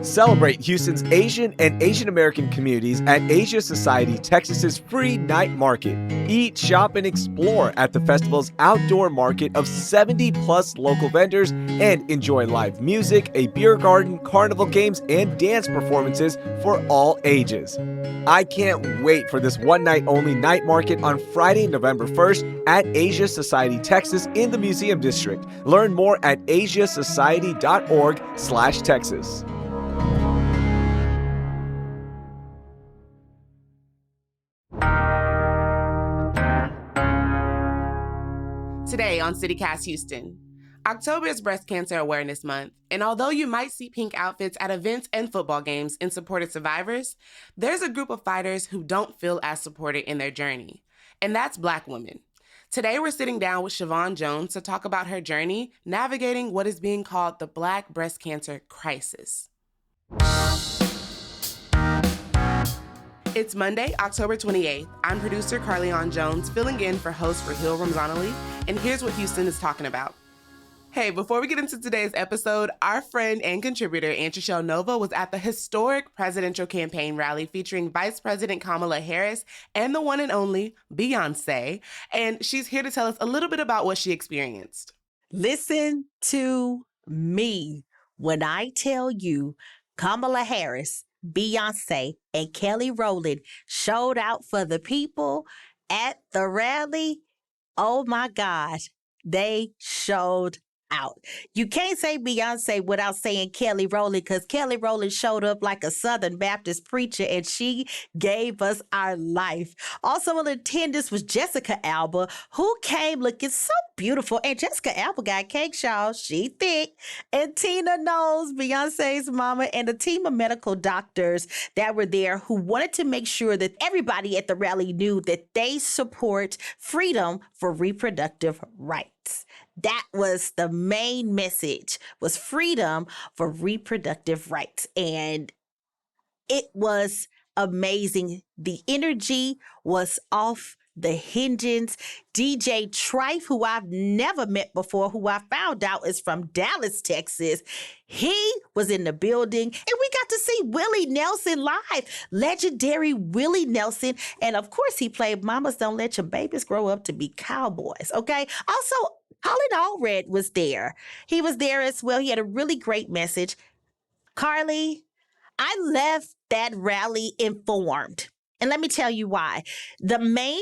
Celebrate Houston's Asian and Asian American communities at Asia Society Texas's free night market. Eat, shop, and explore at the festival's outdoor market of 70 plus local vendors and enjoy live music, a beer garden, carnival games, and dance performances for all ages. I can't wait for this one night only night market on Friday, November 1st at Asia Society Texas in the Museum District. Learn more at asiasociety.org/Texas. Today on CityCast Houston. October is Breast Cancer Awareness Month, and although you might see pink outfits at events and football games in support of survivors, there's a group of fighters who don't feel as supported in their journey, and that's Black women. Today we're sitting down with Chivon Jones to talk about her journey navigating what is being called the Black breast cancer crisis. It's Monday, October 28th. I'm producer Carlignon Jones, filling in for host Raheel Ramzanali, and here's what Houston is talking about. Hey, before we get into today's episode, our friend and contributor, Antrashell Nova, was at the historic presidential campaign rally featuring Vice President Kamala Harris and the one and only Beyonce, and she's here to tell us a little bit about what she experienced. Listen to me when I tell you Kamala Harris, Beyonce, and Kelly Rowland showed out for the people at the rally. Oh my gosh, they showed out. You can't say Beyonce without saying Kelly Rowland, because Kelly Rowland showed up like a Southern Baptist preacher and she gave us our life. Also in attendance was Jessica Alba, who came looking so beautiful. And Jessica Alba got cake, y'all. She thick. And Tina Knowles, Beyonce's mama, and a team of medical doctors that were there who wanted to make sure that everybody at the rally knew that they support freedom for reproductive rights. That was the main message, was freedom for reproductive rights. And it was amazing. The energy was off the hinges. DJ Trife, who I've never met before, who I found out is from Dallas, Texas, he was in the building, and we got to see Willie Nelson live, legendary Willie Nelson. And of course, he played Mamas Don't Let Your Babies Grow Up to Be Cowboys, okay? Also, Colin Allred was there. He was there as well. He had a really great message. Carly, I left that rally informed. And let me tell you why. The main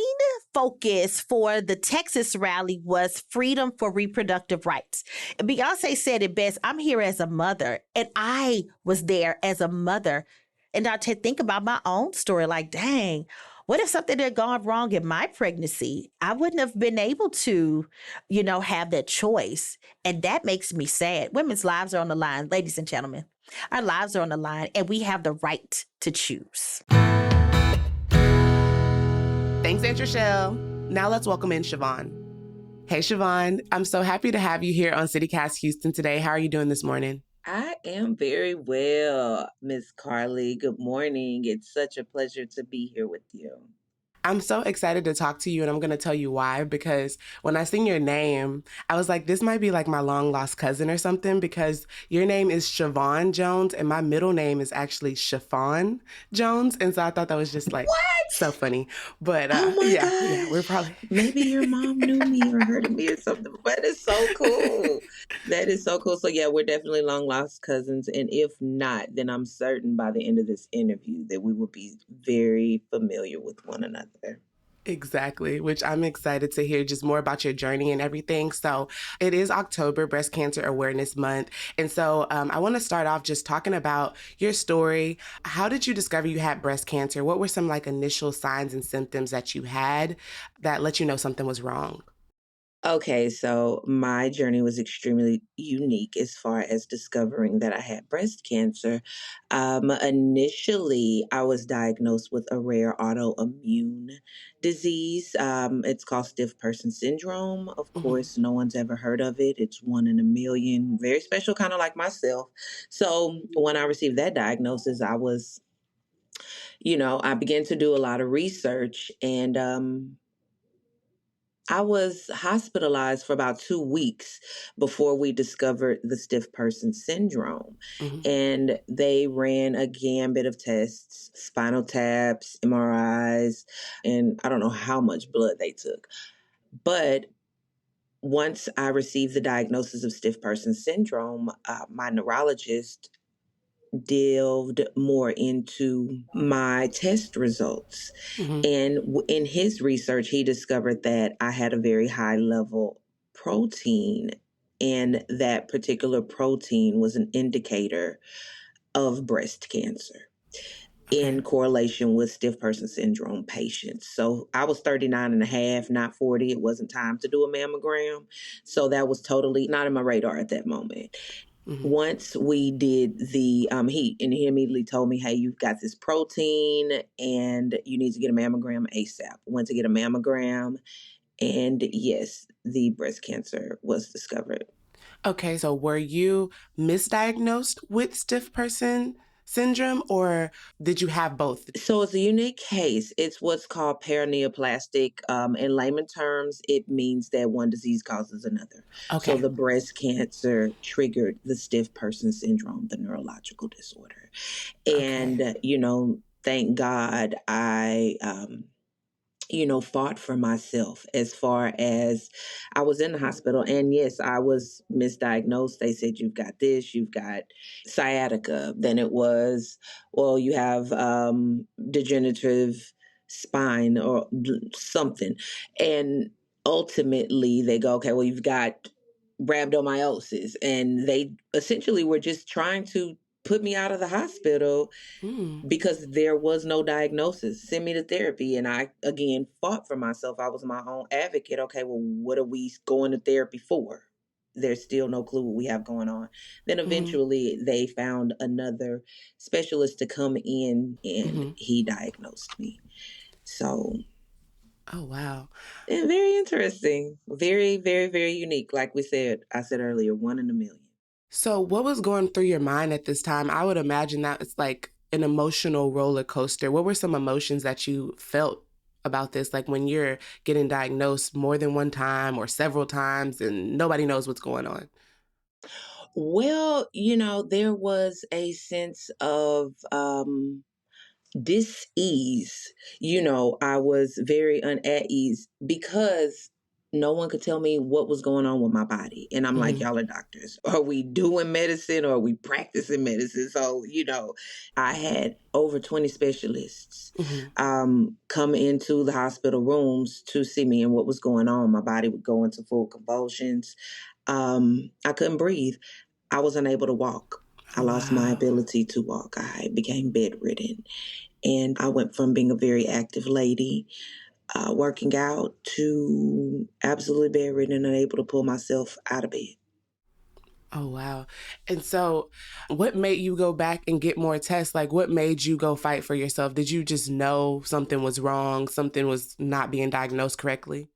focus for the Texas rally was freedom for reproductive rights. Beyonce said it best, I'm here as a mother, and I was there as a mother. And I think about my own story, like, dang, what if something had gone wrong in my pregnancy? I wouldn't have been able to, have that choice. And that makes me sad. Women's lives are on the line, ladies and gentlemen. Our lives are on the line, and we have the right to choose. Thanks, Antrashell. Now let's welcome in Chivon. Hey, Chivon. I'm so happy to have you here on CityCast Houston today. How are you doing this morning? I am very well, Miss Carly. Good morning. It's such a pleasure to be here with you. I'm so excited to talk to you, and I'm going to tell you why, because when I seen your name, I was like, this might be like my long-lost cousin or something, because your name is Chivon Jones, and my middle name is actually Chiffon Jones, and so I thought that was just like, what? So funny. But oh my gosh. Yeah, we're probably... Maybe your mom knew me or heard of me or something, but it's so cool. That is so cool. So yeah, we're definitely long-lost cousins, and if not, then I'm certain by the end of this interview that we will be very familiar with one another. Exactly, which I'm excited to hear just more about your journey and everything. So it is October, Breast Cancer Awareness Month. And so I want to start off just talking about your story. How did you discover you had breast cancer? What were some initial signs and symptoms that you had that let you know something was wrong? Okay, so my journey was extremely unique as far as discovering that I had breast cancer. Initially, I was diagnosed with a rare autoimmune disease. It's called stiff person syndrome. Of course, no one's ever heard of it. It's one in a million, very special, kind of like myself. So when I received that diagnosis, I was, I began to do a lot of research, and I was hospitalized for about 2 weeks before we discovered the stiff person syndrome. Hmm. And they ran a gambit of tests, spinal taps, MRIs, and I don't know how much blood they took. But once I received the diagnosis of stiff person syndrome, my neurologist delved more into my test results. Hmm. And in his research, he discovered that I had a very high level protein, and that particular protein was an indicator of breast cancer Okay. in correlation with stiff person syndrome patients. So I was 39 and a half, not 40. It wasn't time to do a mammogram. So that was totally not in my radar at that moment. Hmm. Once we did the he immediately told me, hey, you've got this protein and you need to get a mammogram ASAP. Went to get a mammogram, and yes, the breast cancer was discovered. Okay, so were you misdiagnosed with stiff person syndrome, or did you have both? So it's a unique case. It's what's called paraneoplastic. In layman terms, it means that one disease causes another. So Okay. the breast cancer triggered the stiff person syndrome, the neurological disorder. Okay. And, thank God I fought for myself as far as I was in the hospital. And yes, I was misdiagnosed. They said, you've got this, you've got sciatica. Then it was, well, you have degenerative spine or something. And ultimately, they go, okay, well, you've got rhabdomyosis. And they essentially were just trying to put me out of the hospital Mm. because there was no diagnosis. Send me to therapy. And I, again, fought for myself. I was my own advocate. Okay, well, what are we going to therapy for? There's still no clue what we have going on. Then Hmm. eventually they found another specialist to come in and Hmm. he diagnosed me. So, Oh, wow. and very interesting. Very, very, very unique. Like I said earlier, one in a million. So, what was going through your mind at this time? I would imagine that it's like an emotional roller coaster. What were some emotions that you felt about this? Like when you're getting diagnosed more than one time or several times and nobody knows what's going on? Well, there was a sense of dis-ease. I was very at ease because no one could tell me what was going on with my body. And I'm like, Hmm. y'all are doctors. Are we doing medicine or are we practicing medicine? So, I had over 20 specialists Hmm. come into the hospital rooms to see me and what was going on. My body would go into full convulsions. I couldn't breathe. I was unable to walk. I Oh, lost my wow. ability to walk. I became bedridden. And I went from being a very active lady, working out, to absolutely bedridden and unable to pull myself out of bed. Oh, wow. And so, what made you go back and get more tests? Like, what made you go fight for yourself? Did you just know something was wrong, something was not being diagnosed correctly?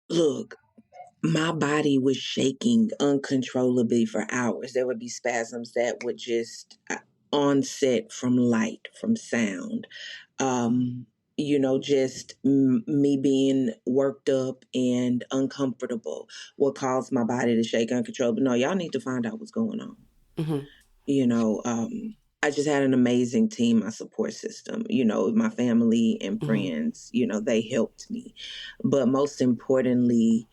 Look, my body was shaking uncontrollably for hours. There would be spasms that would just onset from light, from sound. Just me being worked up and uncomfortable would cause my body to shake uncontrollably. No, y'all need to find out what's going on. Hmm. you know um I just had an amazing team, my support system, my family and Hmm. friends, they helped me. But most importantly,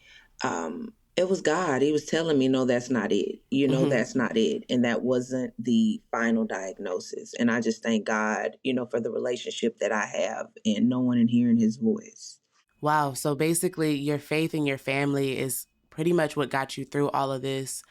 it was God. He was telling me, no, that's not it, Hmm. that's not it, and that wasn't the final diagnosis. And I just thank God, for the relationship that I have and knowing and hearing his voice. Wow. So basically, your faith in your family is pretty much what got you through all of this.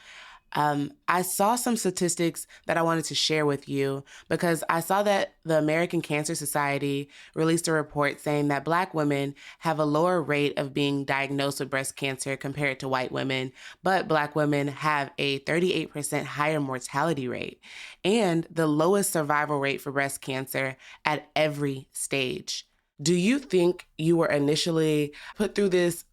I saw some statistics that I wanted to share with you because I saw that the American Cancer Society released a report saying that Black women have a lower rate of being diagnosed with breast cancer compared to white women, but Black women have a 38% higher mortality rate and the lowest survival rate for breast cancer at every stage. Do you think you were initially put through this,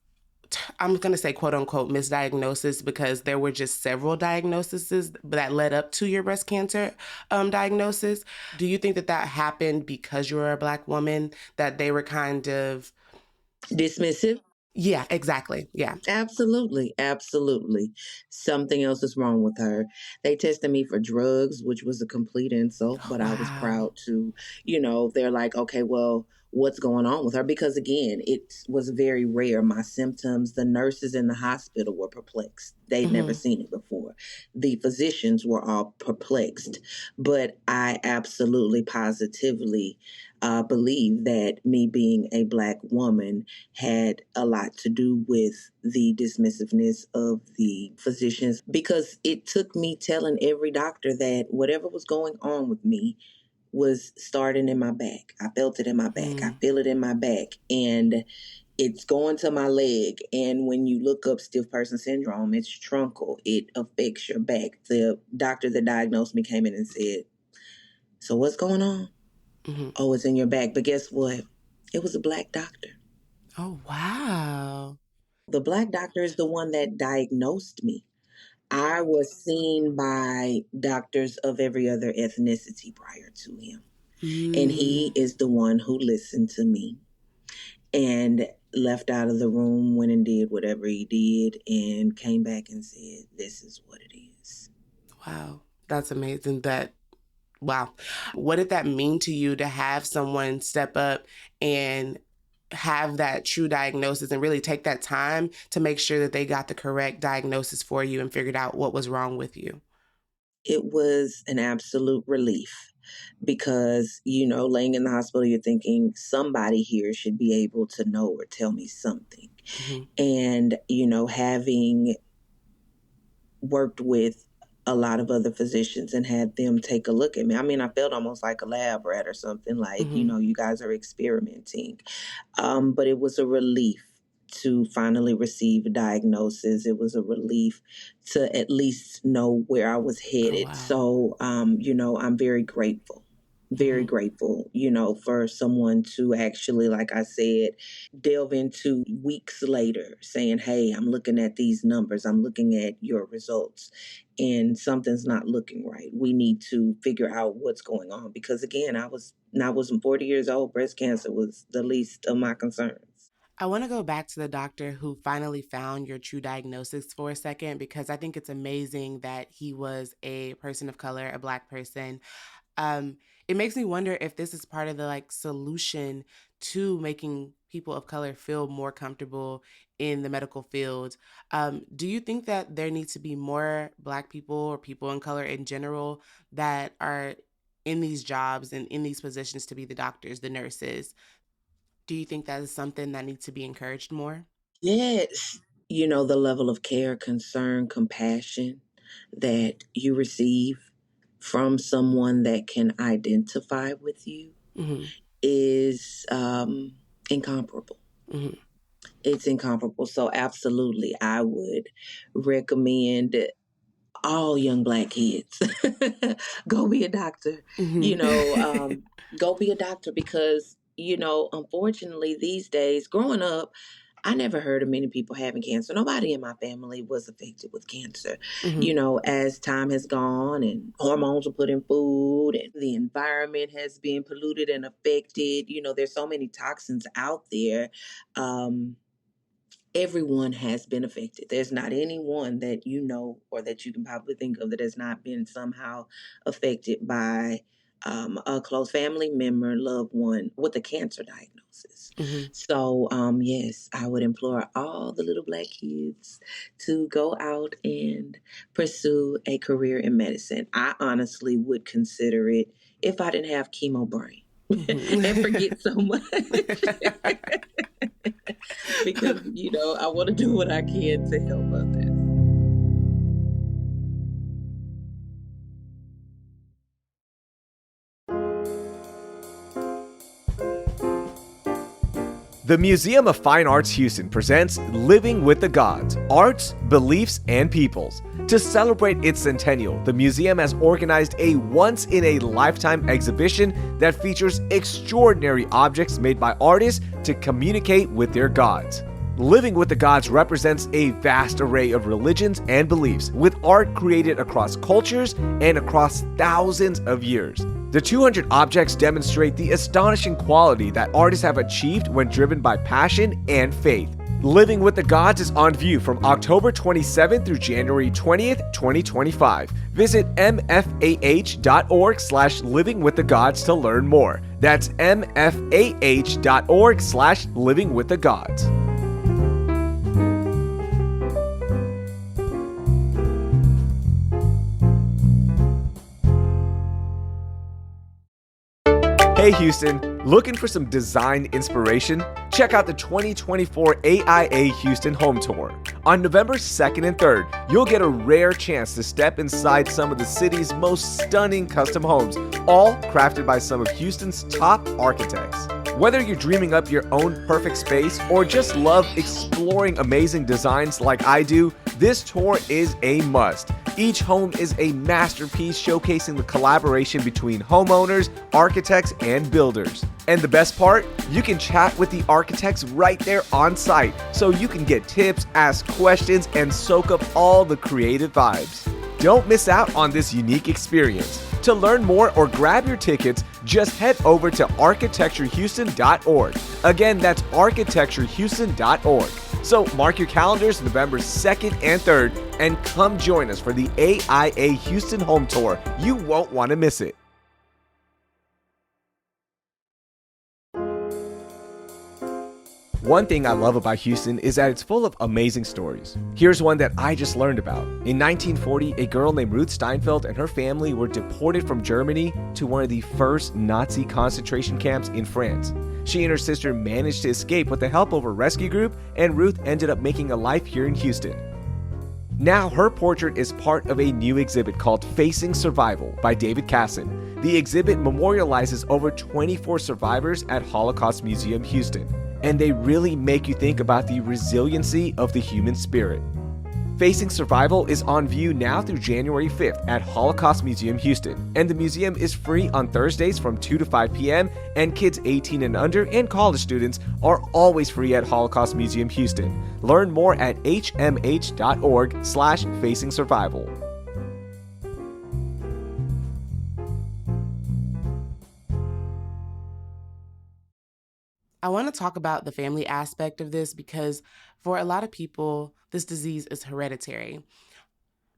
I'm going to say quote unquote misdiagnosis, because there were just several diagnoses that led up to your breast cancer diagnosis? Do you think that that happened because you were a Black woman, that they were kind of, Dismissive. Yeah, exactly. Yeah. Absolutely, absolutely. Something else is wrong with her. They tested me for drugs, which was a complete insult, but I was Wow. proud to, they're like, okay, well, what's going on with her? Because again, it was very rare. My symptoms, the nurses in the hospital were perplexed. They'd never Hmm. seen it before. The physicians were all perplexed, but I absolutely positively believe that me being a Black woman had a lot to do with the dismissiveness of the physicians, because it took me telling every doctor that whatever was going on with me was starting in my back. I felt it in my back. I Mm. feel it in my back. And it's going to my leg. And when you look up stiff person syndrome, it's truncal. It affects your back. The doctor that diagnosed me came in and said, "So what's going on?" Hmm. "Oh, it's in your back." But guess what? It was a Black doctor. Oh, wow. The Black doctor is the one that diagnosed me. I was seen by doctors of every other ethnicity prior to him. And he Mm. is the one who listened to me and left out of the room, went and did whatever he did, and came back and said, "This is what it is." Wow. That's amazing. Wow. What did that mean to you to have someone step up and have that true diagnosis and really take that time to make sure that they got the correct diagnosis for you and figured out what was wrong with you? It was an absolute relief because, laying in the hospital, you're thinking somebody here should be able to know or tell me something. Hmm. And, having worked with a lot of other physicians and had them take a look at me. I mean, I felt almost like a lab rat or something, like, Hmm. you guys are experimenting. But it was a relief to finally receive a diagnosis. It was a relief to at least know where I was Oh, headed. wow. So, I'm very Hmm. grateful, for someone to actually, like I said, delve into weeks later saying, "Hey, I'm looking at these numbers. I'm looking at your results, and something's not looking right. We need to figure out what's going on." Because again, I wasn't 40 years old. Breast cancer was the least of my concerns. I want to go back to the doctor who finally found your true diagnosis for a second, because I think it's amazing that he was a person of color, a Black person. Um, it makes me wonder if this is part of the solution to making people of color feel more comfortable in the medical field. Do you think that there needs to be more Black people or people in color in general that are in these jobs and in these positions to be the doctors, the nurses? Do you think that is something that needs to be encouraged more? Yes. The level of care, concern, compassion that you receive from someone that can identify with you Hmm. is incomparable. Hmm. It's incomparable. So, absolutely, I would recommend all young Black kids go be a doctor. Hmm. You know, go be a doctor because, unfortunately, these days, growing up, I never heard of many people having cancer. Nobody in my family was affected with cancer. Hmm. As time has gone and hormones are put in food and the environment has been polluted and affected, there's so many toxins out there. Um, Everyone has been affected. There's not anyone that you know or that you can probably think of that has not been somehow affected by a close family member, loved one with a cancer diagnosis. Hmm. So, yes, I would implore all the little Black kids to go out and pursue a career in medicine. I honestly would consider it if I didn't have chemo brain and Hmm. forget so much. Because I want to do what I can to help others. The Museum of Fine Arts Houston presents Living with the Gods, Arts, Beliefs, and Peoples. To celebrate its centennial, the museum has organized a once-in-a-lifetime exhibition that features extraordinary objects made by artists to communicate with their gods. Living with the Gods represents a vast array of religions and beliefs, with art created across cultures and across thousands of years. The 200 objects demonstrate the astonishing quality that artists have achieved when driven by passion and faith. Living with the Gods is on view from October 27th through January 20th, 2025. Visit mfah.org/livingwiththegods to learn more. That's mfah.org/livingwiththegods. Hey Houston, looking for some design inspiration? Check out the 2024 AIA Houston Home Tour. On November 2nd and 3rd, you'll get a rare chance to step inside some of the city's most stunning custom homes, all crafted by some of Houston's top architects. Whether you're dreaming up your own perfect space or just love exploring amazing designs like I do, this tour is a must. Each home is a masterpiece showcasing the collaboration between homeowners, architects, and builders. And the best part? You can chat with the architects right there on site, so you can get tips, ask questions, and soak up all the creative vibes. Don't miss out on this unique experience. To learn more or grab your tickets, just head over to architecturehouston.org. Again, that's architecturehouston.org. So mark your calendars November 2nd and 3rd and come join us for the AIA Houston Home Tour. You won't want to miss it. One thing I love about Houston is that it's full of amazing stories. Here's one that I just learned about. In 1940, a girl named Ruth Steinfeld and her family were deported from Germany to one of the first Nazi concentration camps in France. She and her sister managed to escape with the help of a rescue group, and Ruth ended up making a life here in Houston. Now her portrait is part of a new exhibit called Facing Survival by David Casson. The exhibit memorializes over 24 survivors at Holocaust Museum Houston, and they really make you think about the resiliency of the human spirit. Facing Survival is on view now through January 5th at Holocaust Museum Houston, and the museum is free on Thursdays from 2 to 5 p.m., and kids 18 and under and college students are always free at Holocaust Museum Houston. Learn more at hmh.org/Facing Survival. I want to talk about the family aspect of this because for a lot of people, this disease is hereditary.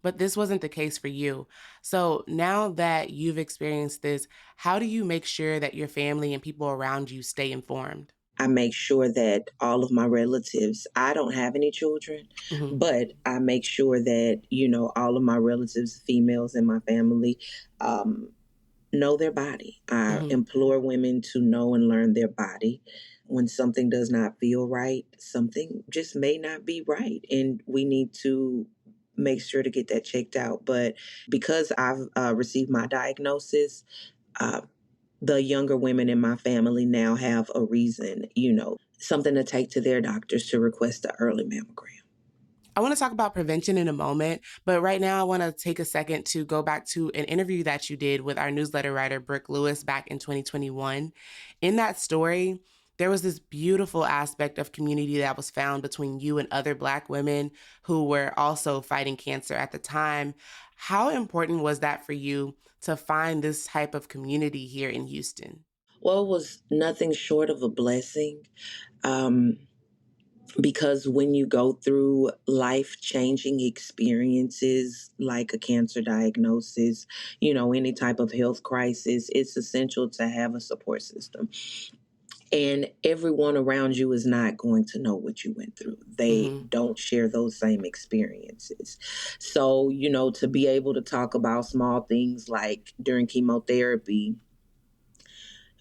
But this wasn't the case for you. So now that you've experienced this, how do you make sure that your family and people around you stay informed? I make sure that all of my relatives, I don't have any children, but I make sure that, all of my relatives, females in my family, know their body. I implore women to know and learn their body. When something does not feel right, something just may not be right. And we need to make sure to get that checked out. But because I've received my diagnosis, uh, the younger women in my family now have a reason, something to take to their doctors to request an early mammogram. I want to talk about prevention in a moment, but right now I want to take a second to go back to an interview that you did with our newsletter writer, Brooke Lewis, back in 2021. In that story, there was this beautiful aspect of community that was found between you and other Black women who were also fighting cancer at the time. How important was that for you to find this type of community here in Houston? Well, it was nothing short of a blessing. Because when you go through life-changing experiences like a cancer diagnosis, any type of health crisis, it's essential to have a support system. And everyone around you is not going to know what you went through. They don't share those same experiences. So, to be able to talk about small things like during chemotherapy,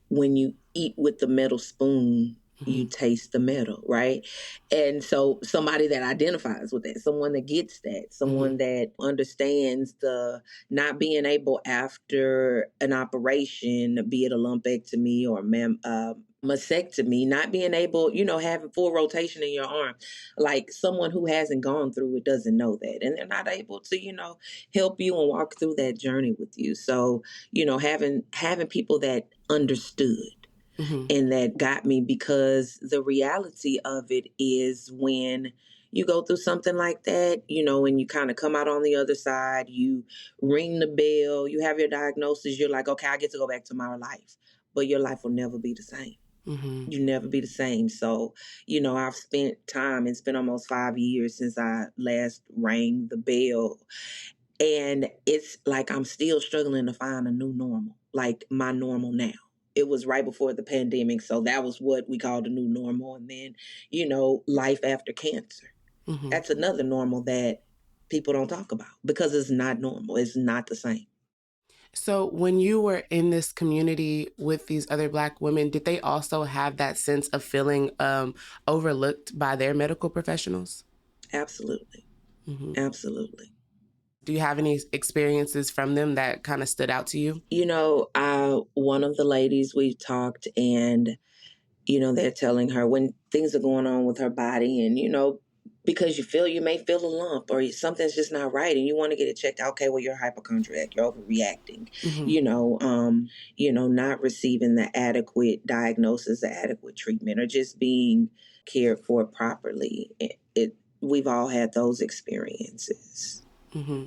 when you eat with the metal spoon, you taste the metal, right? And so somebody that identifies with that, someone that gets that, someone that understands the not being able after an operation, be it a lumpectomy or mastectomy, not being able, having full rotation in your arm, like someone who hasn't gone through it doesn't know that. And they're not able to, help you and walk through that journey with you. So, having people that understood and that got me, because the reality of it is when you go through something like that, and you kind of come out on the other side, you ring the bell, you have your diagnosis, you're like, okay, I get to go back to my life, but your life will never be the same. Mm-hmm. You never be the same. So, I've spent time, it's been almost 5 years since I last rang the bell. And it's like I'm still struggling to find a new normal, like my normal now. It was right before the pandemic. So that was what we called the new normal. And then, life after cancer. Mm-hmm. That's another normal that people don't talk about because it's not normal. It's not the same. So, when you were in this community with these other Black women, did they also have that sense of feeling overlooked by their medical professionals? Absolutely. Mm-hmm. Absolutely. Do you have any experiences from them that kind of stood out to you? One of the ladies we've talked, and they're telling her when things are going on with her body, and because you may feel a lump or something's just not right and you want to get it checked out. Okay, well, you're hypochondriac, you're overreacting. Mm-hmm. Not receiving the adequate diagnosis, the adequate treatment, or just being cared for properly. We've all had those experiences. Mm-hmm.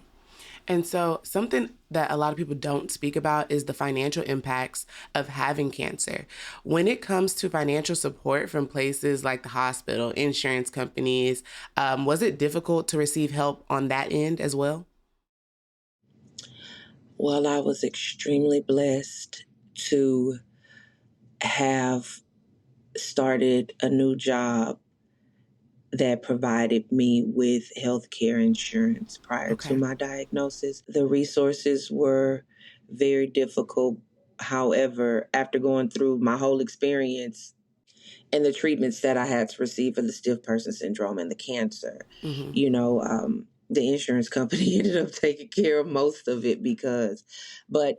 And so, something that a lot of people don't speak about is the financial impacts of having cancer. When it comes to financial support from places like the hospital, insurance companies, was it difficult to receive help on that end as well? Well, I was extremely blessed to have started a new job that provided me with health care insurance prior to Okay. my diagnosis. The resources were very difficult. However, after going through my whole experience and the treatments that I had to receive for the stiff person syndrome and the cancer, Mm-hmm. the insurance company ended up taking care of most of it but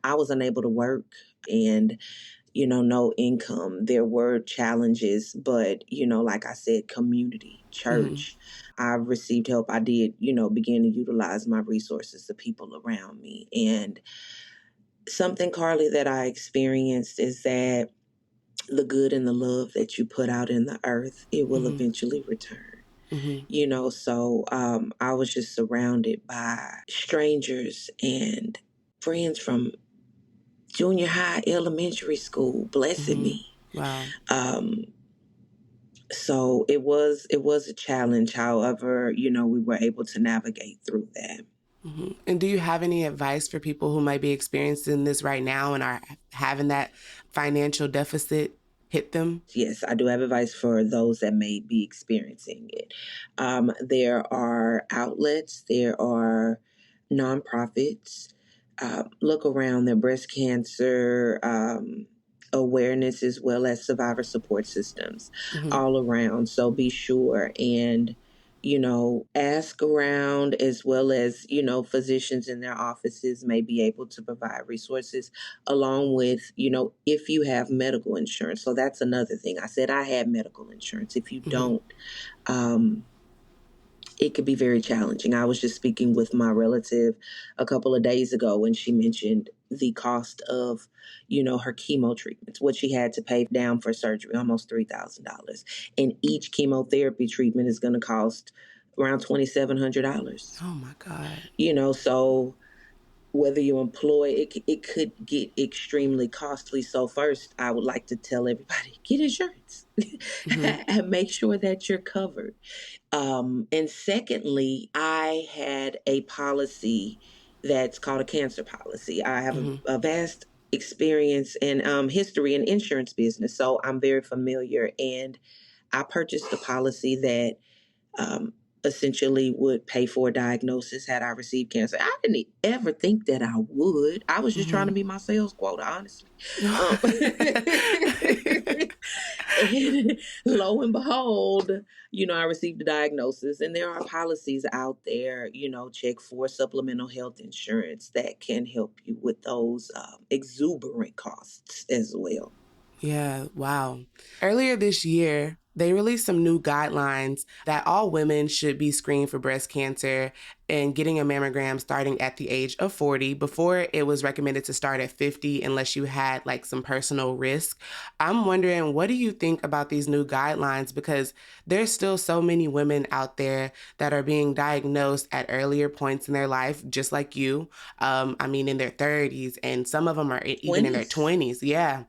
I was unable to work and no income. There were challenges, but, like I said, community, Mm-hmm. church, I received help. I did, begin to utilize my resources, the people around me. And something, Carly, that I experienced is that the good and the love that you put out in the earth, it will Mm-hmm. eventually return. Mm-hmm. So I was just surrounded by strangers and friends from junior high, elementary school, blessing Mm-hmm. me. Wow. Um, so it was a challenge. However, we were able to navigate through that. Mm-hmm. And do you have any advice for people who might be experiencing this right now and are having that financial deficit hit them? Yes, I do have advice for those that may be experiencing it. There are outlets, there are nonprofits. Look around, the breast cancer awareness as well as survivor support systems Mm-hmm. all around. So be sure and ask around as well as physicians in their offices may be able to provide resources along with, if you have medical insurance. So that's another thing. I said I had medical insurance. If you Mm-hmm. don't, um, it could be very challenging. I was just speaking with my relative a couple of days ago and she mentioned the cost of, her chemo treatments, what she had to pay down for surgery, almost $3,000. And each chemotherapy treatment is going to cost around $2,700. Oh my God. So whether you employ it could get extremely costly. So first I would like to tell everybody, get insurance Mm-hmm. and make sure that you're covered. And secondly, I had a policy that's called a cancer policy. I have Mm-hmm. a vast experience and history in insurance business, so I'm very familiar. And I purchased a policy that um, essentially would pay for a diagnosis had I received cancer. I didn't ever think that I would. I was just trying to Mm-hmm. meet my sales quota, honestly. Um, and lo and behold, I received a diagnosis, and there are policies out there, check for supplemental health insurance that can help you with those exuberant costs as well. Yeah, wow. Earlier this year, they released some new guidelines that all women should be screened for breast cancer and getting a mammogram starting at the age of 40. Before, it was recommended to start at 50 unless you had like some personal risk. I'm wondering, what do you think about these new guidelines? Because there's still so many women out there that are being diagnosed at earlier points in their life, just like you. I mean, in their 30s, and some of them are even in their 20s. 20s. Yeah.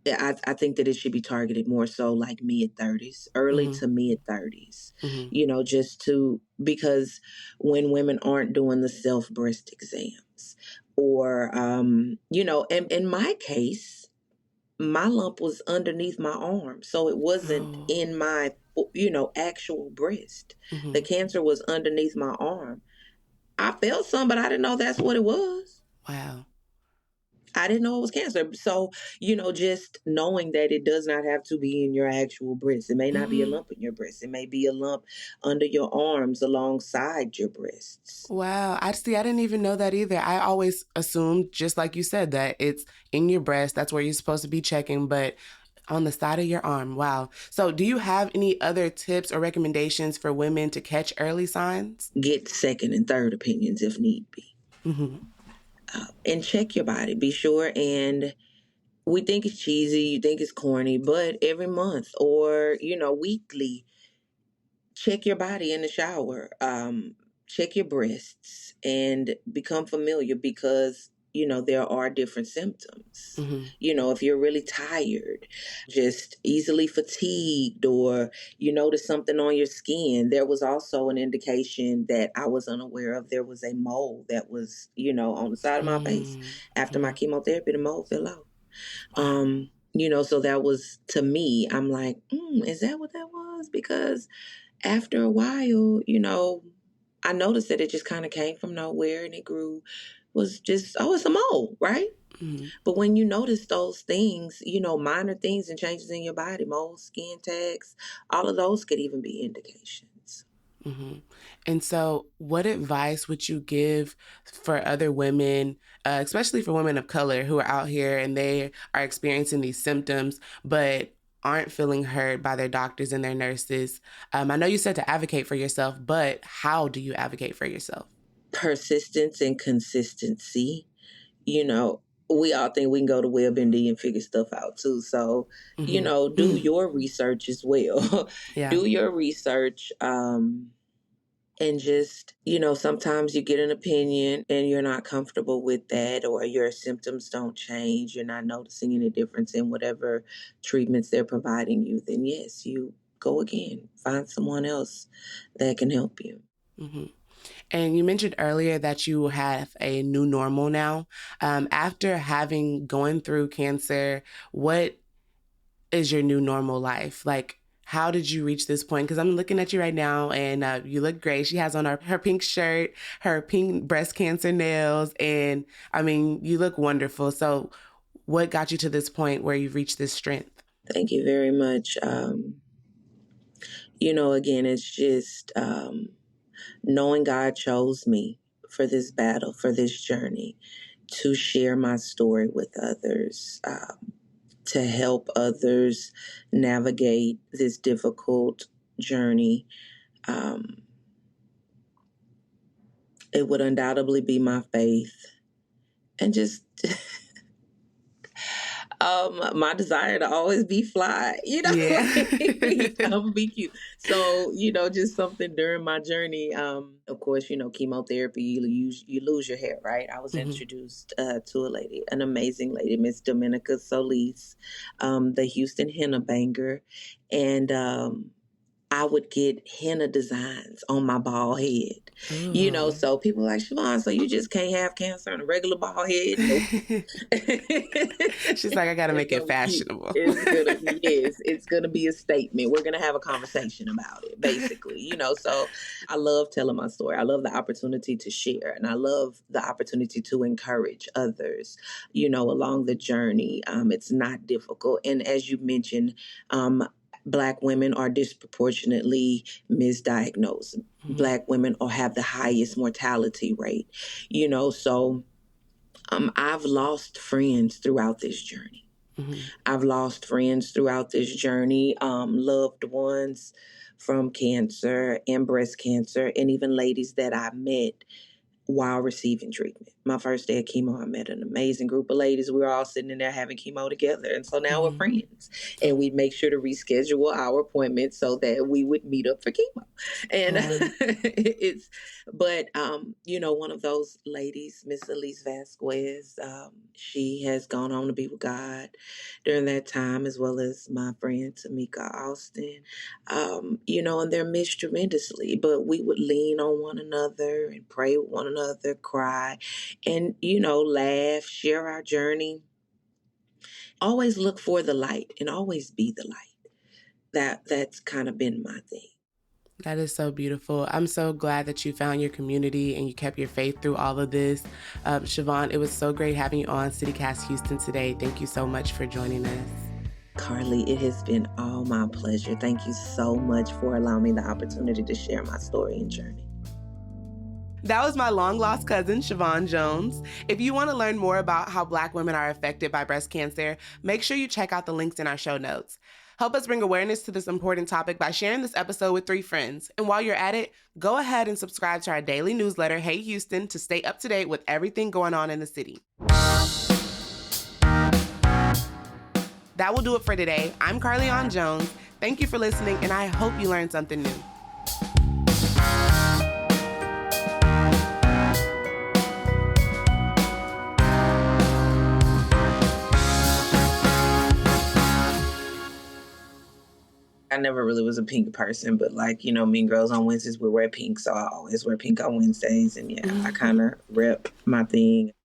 I think that it should be targeted more so like mid 30s, early Mm-hmm. to mid 30s, Mm-hmm. because when women aren't doing the self breast exams, or, in my case, my lump was underneath my arm. So it wasn't Oh. in my, actual breast. The Mm-hmm. cancer was underneath my arm. I felt some, but I didn't know that's what it was. Wow. I didn't know it was cancer. So, just knowing that it does not have to be in your actual breast. It may not be a Mm-hmm. lump in your breast. It may be a lump under your arms alongside your breasts. Wow. I see. I didn't even know that either. I always assumed, just like you said, that it's in your breast. That's where you're supposed to be checking, but on the side of your arm. Wow. So, do you have any other tips or recommendations for women to catch early signs? Get second and third opinions if need be. Mm-hmm. And check your body. Be sure. And we think it's cheesy, you think it's corny, but every month or, weekly, check your body in the shower, check your breasts, and become familiar, because there are different symptoms. Mm-hmm. If you're really tired, just easily fatigued, or you notice something on your skin. There was also an indication that I was unaware of. There was a mole that was, on the side of my face. After my Mm-hmm. chemotherapy, the mole fell out. Wow. So that was, to me, I'm like, is that what that was? Because after a while, I noticed that it just kind of came from nowhere, and it grew, was just, oh, it's a mole, right? Mm-hmm. But when you notice those things, minor things and changes in your body, moles, skin tags, all of those could even be indications. Mm-hmm. And so, what advice would you give for other women, especially for women of color who are out here and they are experiencing these symptoms, but aren't feeling heard by their doctors and their nurses? I know you said to advocate for yourself, but how do you advocate for yourself? Persistence and consistency. You know, we all think we can go to WebMD and figure stuff out too. So, do Mm-hmm. your research as well. Yeah. Do your research. And just, sometimes you get an opinion and you're not comfortable with that, or your symptoms don't change. You're not noticing any difference in whatever treatments they're providing you. Then, yes, you go again, find someone else that can help you. Mm-hmm. And you mentioned earlier that you have a new normal now. After having going through cancer, what is your new normal life? Like, how did you reach this point? Because I'm looking at you right now and you look great. She has on her pink shirt, her pink breast cancer nails, and I mean, you look wonderful. So, what got you to this point where you've reached this strength? Thank you very much. Again, it's just knowing God chose me for this battle, for this journey, to share my story with others, to help others navigate this difficult journey. Um, it would undoubtedly be my faith, and just my desire to always be fly, Yeah. like, be cute. So, just something during my journey. Of course, chemotherapy, you lose your hair, right? I was Mm-hmm. introduced to a lady, an amazing lady, Miss Dominica Solis, the Houston henna banger, and I would get henna designs on my bald head. Ooh. So people are like, Chivon, so you just can't have cancer on a regular bald head? Nope. She's like, I got to It's make it gonna be cute. fashionable. It's gonna be a statement. We're gonna have a conversation about it, basically. So I love telling my story. I love the opportunity to share, and I love the opportunity to encourage others, along the journey. It's not difficult. And as you mentioned, Black women are disproportionately misdiagnosed. Mm-hmm. Black women have the highest mortality rate, so I've lost friends throughout this journey. Mm-hmm. I've lost friends throughout this journey, loved ones from cancer and breast cancer, and even ladies that I met while receiving treatment. My first day of chemo, I met an amazing group of ladies. We were all sitting in there having chemo together. And so now we're friends. And we make sure to reschedule our appointments so that we would meet up for chemo. And one of those ladies, Miss Elise Vasquez, she has gone on to be with God during that time, as well as my friend Tamika Austin. And they're missed tremendously, but we would lean on one another and pray with one another, cry, and, laugh, share our journey. Always look for the light and always be the light. That's kind of been my thing. That is so beautiful. I'm so glad that you found your community and you kept your faith through all of this. Chivon, it was so great having you on CityCast Houston today. Thank you so much for joining us. Carly, it has been all my pleasure. Thank you so much for allowing me the opportunity to share my story and journey. That was my long-lost cousin, Chivon Jones. If you want to learn more about how Black women are affected by breast cancer, make sure you check out the links in our show notes. Help us bring awareness to this important topic by sharing this episode with 3 friends. And while you're at it, go ahead and subscribe to our daily newsletter, Hey Houston, to stay up to date with everything going on in the city. That will do it for today. I'm Carlignon Jones. Thank you for listening, and I hope you learned something new. I never really was a pink person, but Mean Girls on Wednesdays, we wear pink, so I always wear pink on Wednesdays. And I kind of rep my thing.